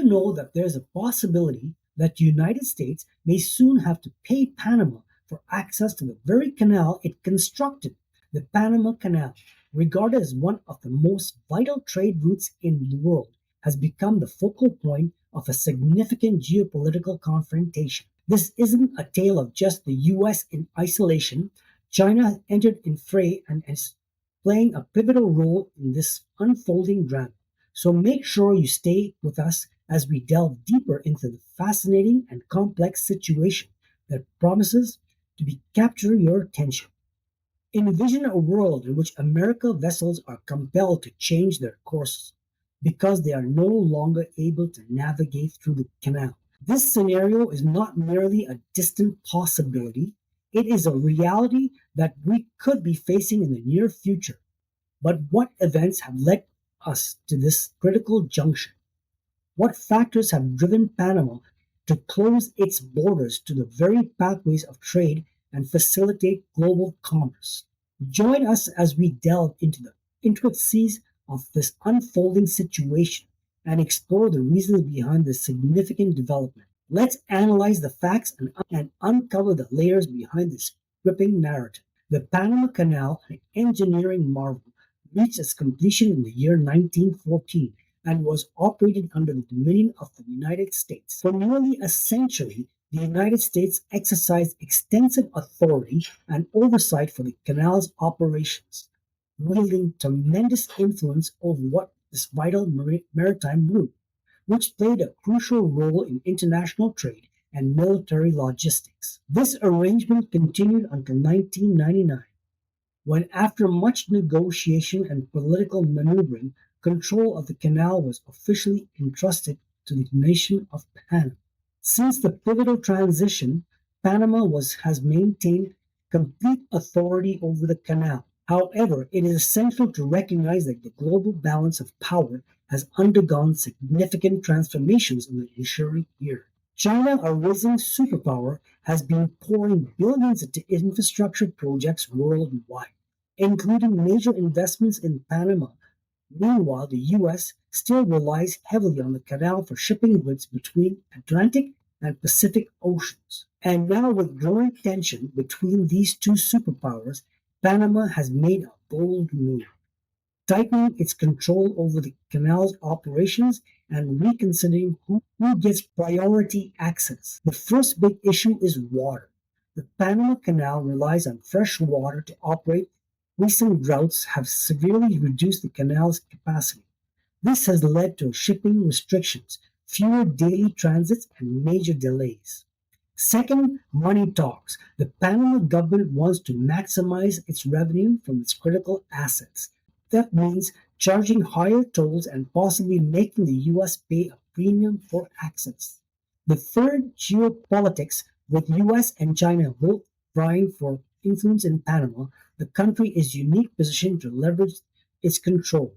know that there's a possibility that the United States may soon have to pay Panama for access to the very canal it constructed? The Panama Canal, regarded as one of the most vital trade routes in the world, has become the focal point of a significant geopolitical confrontation. This isn't a tale of just the US in isolation. China has entered in fray and is playing a pivotal role in this unfolding drama. So make sure you stay with us as we delve deeper into the fascinating and complex situation that promises to be capture your attention. Envision a world in which American vessels are compelled to change their courses because they are no longer able to navigate through the canal. This scenario is not merely a distant possibility, it is a reality that we could be facing in the near future. But what events have led us to this critical junction? What factors have driven Panama to close its borders to the very pathways of trade and facilitate global commerce? Join us as we delve into the intricacies of this unfolding situation and explore the reasons behind this significant development. Let's analyze the facts and uncover the layers behind this gripping narrative. The Panama Canal, an engineering marvel, reached its completion in the year 1914 and was operated under the dominion of the United States. For nearly a century, the United States exercised extensive authority and oversight for the canal's operations, wielding tremendous influence over what this vital maritime route, which played a crucial role in international trade and military logistics. This arrangement continued until 1999, when, after much negotiation and political maneuvering, control of the canal was officially entrusted to the nation of Panama. Since the pivotal transition, has maintained complete authority over the canal. However, it is essential to recognize that the global balance of power has undergone significant transformations in the ensuing year. China, a rising superpower, has been pouring billions into infrastructure projects worldwide, including major investments in Panama. Meanwhile, the US still relies heavily on the canal for shipping goods between Atlantic and Pacific Oceans. And now, with growing tension between these two superpowers, Panama has made a bold move, tightening its control over the canal's operations and reconsidering who gets priority access. The first big issue is water. The Panama Canal relies on fresh water to operate. Recent droughts have severely reduced the canal's capacity. This has led to shipping restrictions, fewer daily transits, and major delays. Second, money talks. The Panama government wants to maximize its revenue from its critical assets. That means charging higher tolls and possibly making the US pay a premium for access. The third, geopolitics. With US and China both vying for influence in Panama, the country is uniquely positioned to leverage its control.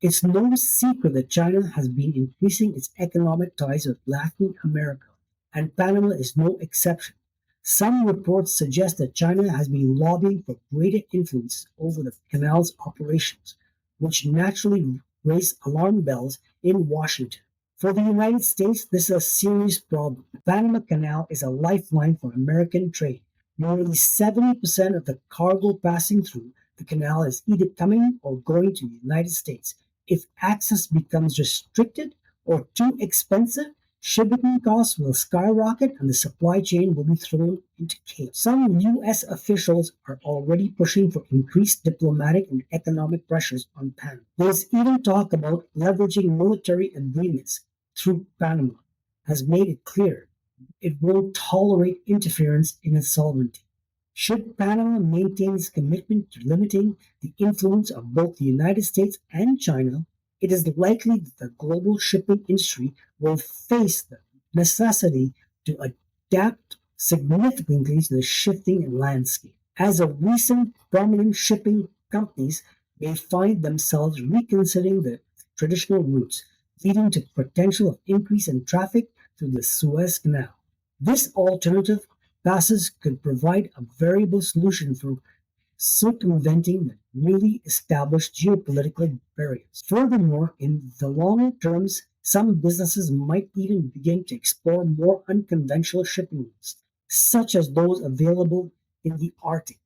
It's no secret that China has been increasing its economic ties with Latin America, and Panama is no exception. Some reports suggest that China has been lobbying for greater influence over the canal's operations, which naturally raise alarm bells in Washington. For the United States, this is a serious problem. The Panama Canal is a lifeline for American trade. Nearly 70% of the cargo passing through the canal is either coming or going to the United States. If access becomes restricted or too expensive, shipping costs will skyrocket and the supply chain will be thrown into chaos. Some U.S. officials are already pushing for increased diplomatic and economic pressures on Panama. There's even talk about leveraging military agreements through Panama, has made it clear it won't tolerate interference in its sovereignty. Should Panama maintain its commitment to limiting the influence of both the United States and China, it is likely that the global shipping industry will face the necessity to adapt significantly to the shifting landscape. As of recent, prominent shipping companies may find themselves reconsidering their traditional routes, leading to potential of increase in traffic through the Suez Canal. This alternative passes could provide a variable solution for circumventing the newly established geopolitical barriers. Furthermore, in the longer terms, Some businesses might even begin to explore more unconventional shipping routes, such as those available in the Arctic.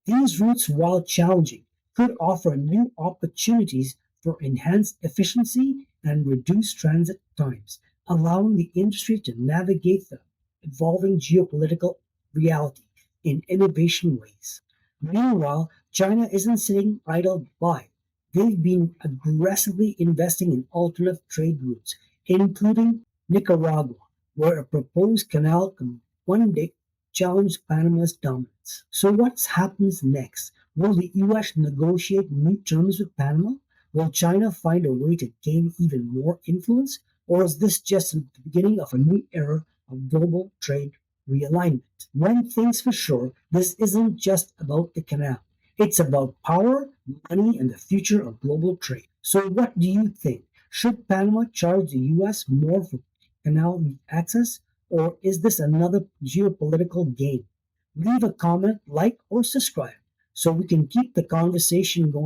These routes, while challenging, could offer new opportunities for enhanced efficiency and reduced transit times, allowing the industry to navigate the evolving geopolitical reality in innovation ways. Meanwhile, China isn't sitting idle by. They've been aggressively investing in alternate trade routes, including Nicaragua, where a proposed canal can one day challenge Panama's dominance. So, what happens next? Will the US negotiate new terms with Panama? Will China find a way to gain even more influence? Or is this just the beginning of a new era of global trade realignment? One thing's for sure, this isn't just about the canal. It's about power, money, and the future of global trade. So, what do you think? Should Panama charge the US more for canal access, or is this another geopolitical game? Leave a comment, like, or subscribe so we can keep the conversation going.